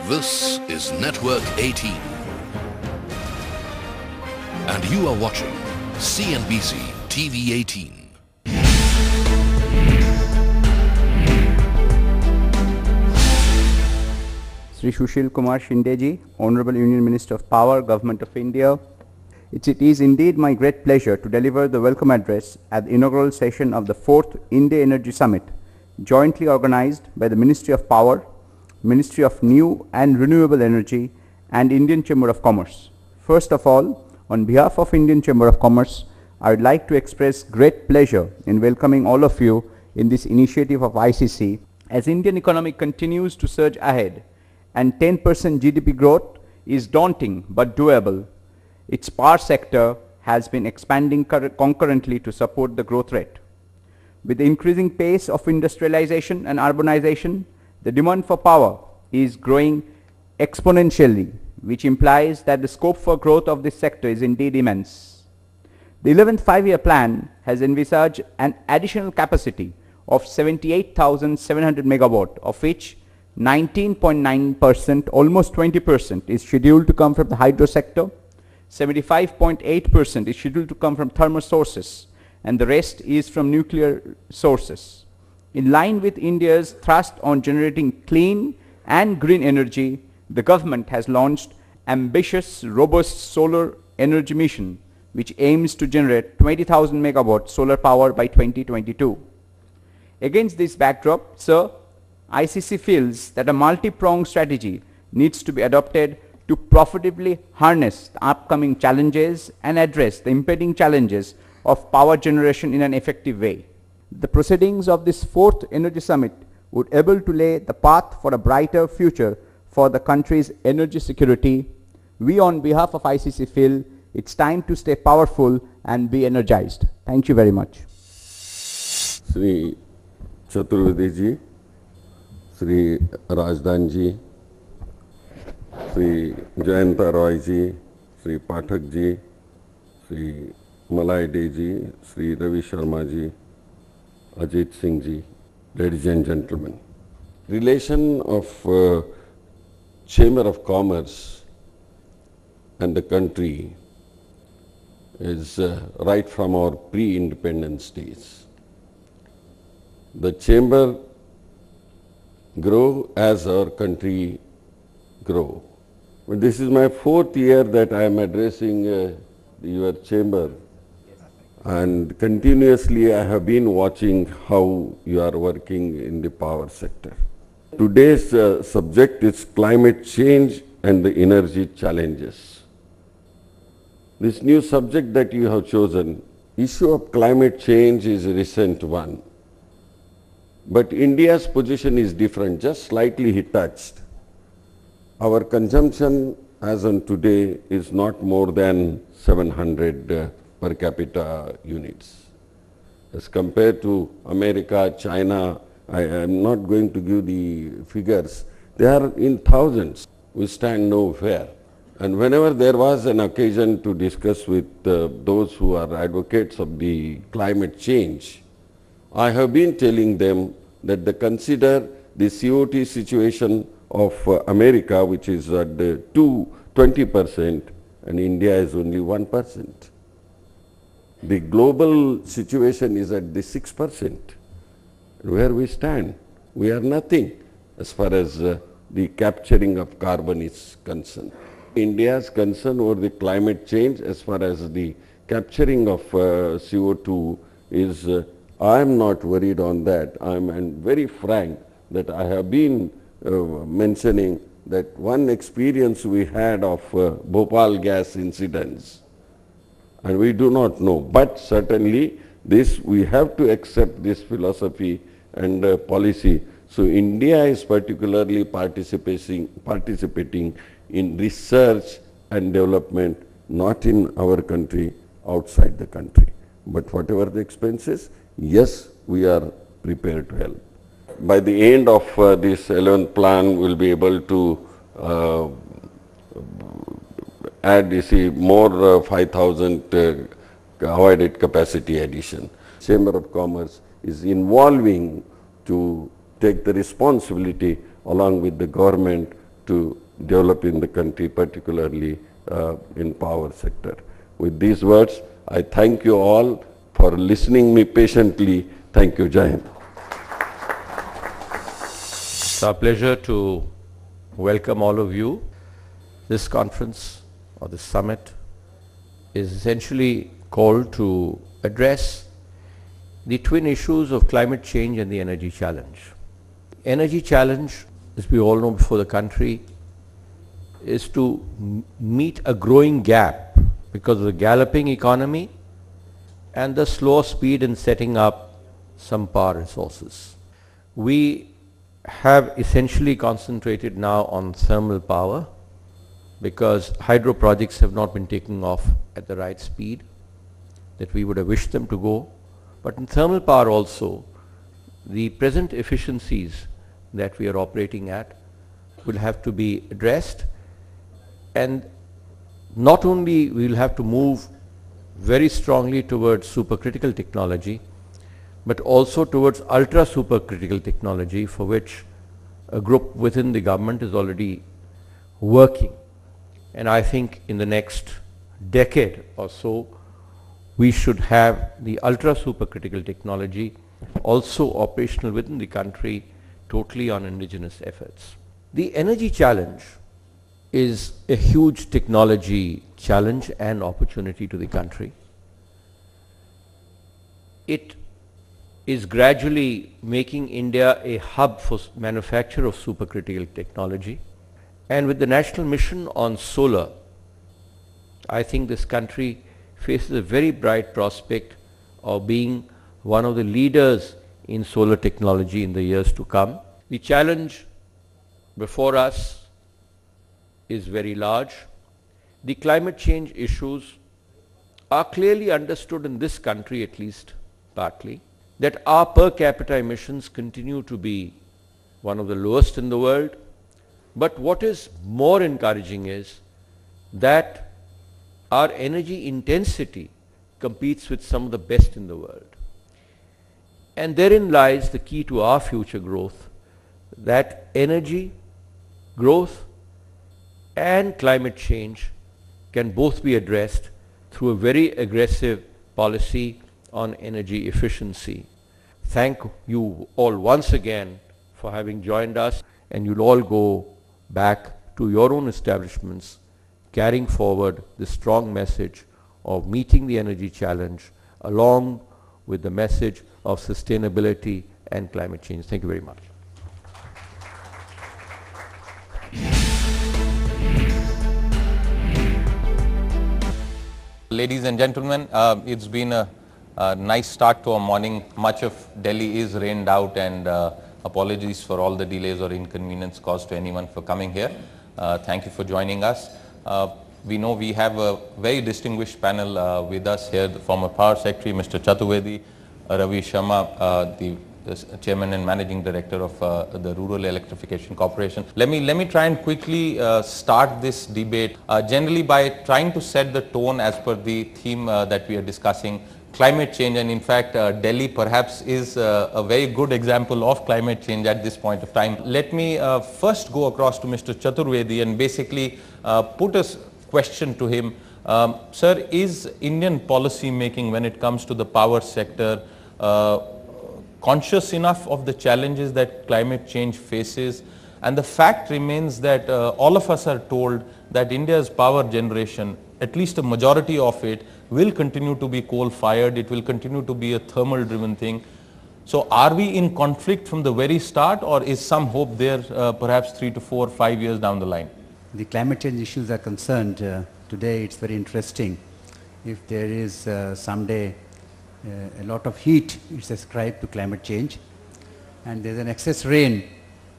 This is Network 18 and you are watching CNBC TV 18. Sri Sushil Kumar Shinde-ji, Honorable Union Minister of Power, Government of India. It is indeed my great pleasure to deliver the welcome address at the inaugural session of the 4th India Energy Summit, jointly organized by the Ministry of Power, Ministry of New and Renewable Energy and Indian Chamber of Commerce. First of all, on behalf of Indian Chamber of Commerce, I would like to express great pleasure in welcoming all of you in this initiative of ICC as Indian economy continues to surge ahead and 10% GDP growth is daunting but doable. Its power sector has been expanding concurrently to support the growth rate. With the increasing pace of industrialization and urbanization, the demand for power is growing exponentially, which implies that the scope for growth of this sector is indeed immense. The 11th five-year plan has envisaged an additional capacity of 78,700 megawatt, of which 19.9%, almost 20%, is scheduled to come from the hydro sector, 75.8% is scheduled to come from thermal sources, and the rest is from nuclear sources. In line with India's thrust on generating clean and green energy, the government has launched ambitious, robust solar energy mission, which aims to generate 20,000 megawatt solar power by 2022. Against this backdrop, sir, ICC feels that a multi-pronged strategy needs to be adopted to profitably harness the upcoming challenges and address the impending challenges of power generation in an effective way. The proceedings of this 4th Energy Summit would able to lay the path for a brighter future for the country's energy security. We on behalf of ICC feel it's time to stay powerful and be energized. Thank you very much. Sri Chaturvedi ji, Sri Rajdan ji, Sri Jayanta Roy ji, Sri Pathak ji, Sri Malay De ji, Sri Ravi Sharma ji, Ajit Singh ji, ladies and gentlemen. Relation of Chamber of Commerce and the country is right from our pre-independence days. The Chamber grow as our country grow. But this is my 4th year that I am addressing your chamber, and continuously I have been watching how you are working in the power sector. Today's subject is climate change and the energy challenges. This new subject that you have chosen, issue of climate change, is a recent one. But India's position is different, just slightly touched. Our consumption as on today is not more than 700 per capita units. As compared to America, China, I am not going to give the figures. They are in thousands. We stand nowhere. And whenever there was an occasion to discuss with those who are advocates of the climate change, I have been telling them that they consider the CO2 situation of America, which is at 20%, and India is only 1%. The global situation is at the 6%. Where we stand, we are nothing as far as the capturing of carbon is concerned. India's concern over the climate change as far as the capturing of CO2 is, I am not worried on that. I am very frank that I have been mentioning that one experience we had of Bhopal gas incidents, and we do not know, but certainly this we have to accept this philosophy and policy. So India is particularly participating in research and development, not in our country, outside the country. But whatever the expenses, yes, we are prepared to help. By the end of this 11th plan, we will be able to add, you see, more 5,000 avoided capacity addition. Chamber of Commerce is involving to take the responsibility along with the government to develop in the country, particularly in power sector. With these words, I thank you all for listening me patiently. Thank you, Jai Hind. It's our pleasure to welcome all of you. This conference or this summit is essentially called to address the twin issues of climate change and the energy challenge. Energy challenge, as we all know before the country, is to meet a growing gap because of the galloping economy and the slow speed in setting up some power resources. We have essentially concentrated now on thermal power because hydro projects have not been taking off at the right speed that we would have wished them to go. But in thermal power also, the present efficiencies that we are operating at will have to be addressed, and not only we will have to move very strongly towards supercritical technology, but also towards ultra supercritical technology, for which a group within the government is already working. And I think in the next decade or so, we should have the ultra supercritical technology also operational within the country, totally on indigenous efforts. The energy challenge is a huge technology challenge and opportunity to the country. It is gradually making India a hub for manufacture of supercritical technology. And with the national mission on solar, I think this country faces a very bright prospect of being one of the leaders in solar technology in the years to come. The challenge before us is very large. The climate change issues are clearly understood in this country, at least partly, that our per capita emissions continue to be one of the lowest in the world. But what is more encouraging is that our energy intensity competes with some of the best in the world. And therein lies the key to our future growth, that energy growth and climate change can both be addressed through a very aggressive policy on energy efficiency. Thank you all once again for having joined us, and you'll all go back to your own establishments carrying forward the strong message of meeting the energy challenge along with the message of sustainability and climate change. Thank you very much. Ladies and gentlemen, it's been a nice start to our morning. Much of Delhi is rained out, and apologies for all the delays or inconvenience caused to anyone for coming here. Thank you for joining us. We know we have a very distinguished panel with us here, the former Power Secretary, Mr. Chaturvedi, Ravi Sharma, the Chairman and Managing Director of the Rural Electrification Corporation. Let me try and quickly start this debate generally by trying to set the tone as per the theme that we are discussing, climate change. And in fact, Delhi perhaps is a very good example of climate change at this point of time. Let me first go across to Mr. Chaturvedi and basically put a question to him. Sir, is Indian policy making when it comes to the power sector conscious enough of the challenges that climate change faces? And the fact remains that all of us are told that India's power generation, at least a majority of it, will continue to be coal-fired. It will continue to be a thermal-driven thing. So are we in conflict from the very start, or is some hope there perhaps 3 to 4, 5 years down the line? The climate change issues are concerned, today it's very interesting. If there is someday a lot of heat, it's ascribed to climate change, and there's an excess rain,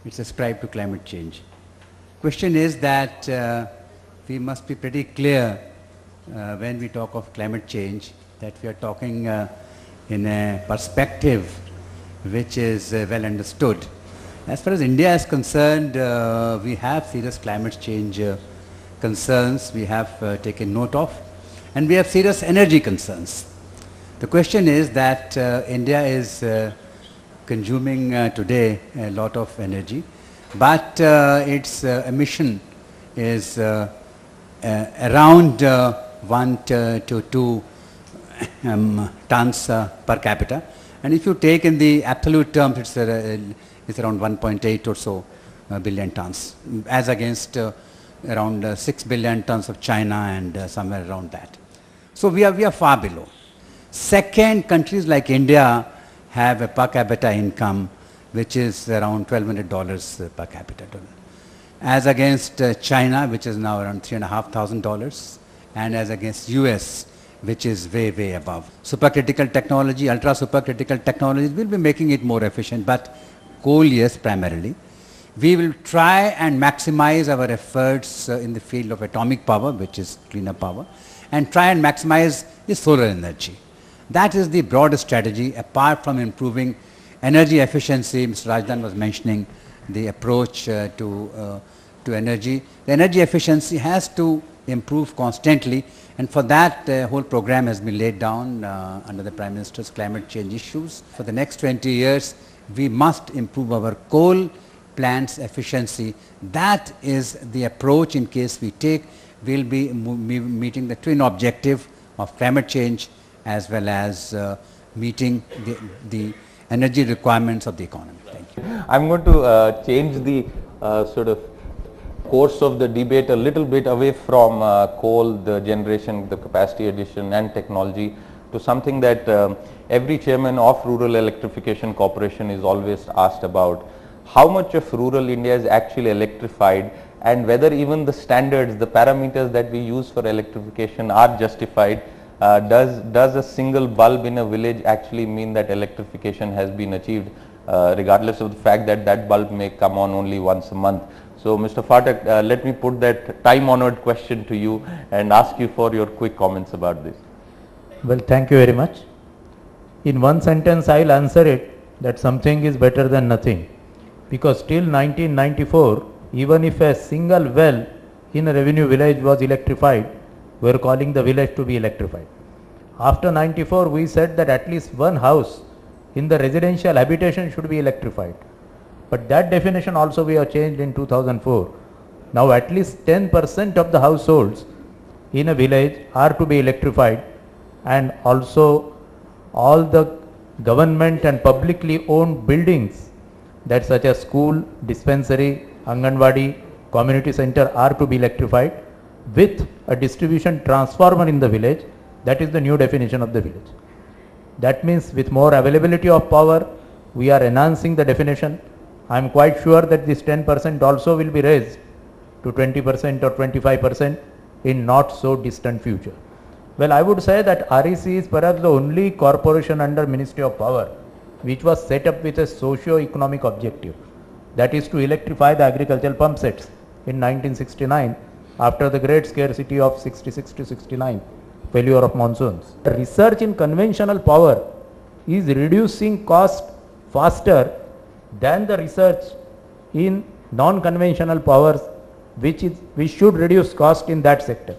it's ascribed to climate change. Question is that we must be pretty clear when we talk of climate change that we are talking in a perspective which is well understood. As far as India is concerned, we have serious climate change concerns we have taken note of, and we have serious energy concerns. The question is that India is consuming today a lot of energy, but its emission is around 1 to 2 tons per capita. And if you take in the absolute terms, it's around 1.8 or so billion tons, as against around 6 billion tons of China and somewhere around that. So we are far below. Second, countries like India have a per capita income which is around $1,200 per capita, as against China, which is now around $3,500, and as against US, which is way, way above. Supercritical technology, ultra supercritical technologies will be making it more efficient, but coal, yes, primarily. We will try and maximize our efforts in the field of atomic power, which is cleaner power, and try and maximize the solar energy. That is the broad strategy, apart from improving energy efficiency. Mr. Rajdan was mentioning the approach to energy. The energy efficiency has to improve constantly, and for that whole program has been laid down under the Prime Minister's climate change issues. For the next 20 years, we must improve our coal plants efficiency. That is the approach in case we take. We will be meeting the twin objective of climate change as well as meeting the energy requirements of the economy. Thank you. I'm going to change the sort of course of the debate a little bit away from coal, the generation, the capacity addition and technology, to something that every chairman of Rural Electrification Corporation is always asked about. How much of rural India is actually electrified, and whether even the standards, the parameters that we use for electrification are justified. Does a single bulb in a village actually mean that electrification has been achieved, regardless of the fact that that bulb may come on only once a month? So Mr. Phatak, let me put that time-honored question to you and ask you for your quick comments about this. Well, thank you very much. In one sentence, I will answer it that something is better than nothing, because till 1994, even if a single well in a revenue village was electrified, we were calling the village to be electrified. After 94, we said that at least one house in the residential habitation should be electrified. But that definition also we have changed in 2004. Now at least 10% of the households in a village are to be electrified, and also all the government and publicly owned buildings, that such as school, dispensary, Anganwadi, community center, are to be electrified with a distribution transformer in the village. That is the new definition of the village. That means with more availability of power, we are enhancing the definition. I am quite sure that this 10% also will be raised to 20% or 25% in not so distant future. Well, I would say that REC is perhaps the only corporation under Ministry of Power which was set up with a socio-economic objective, that is to electrify the agricultural pump sets in 1969 after the great scarcity of 66 to 69, failure of monsoons. Research in conventional power is reducing cost faster than the research in non-conventional powers, which should reduce cost in that sector.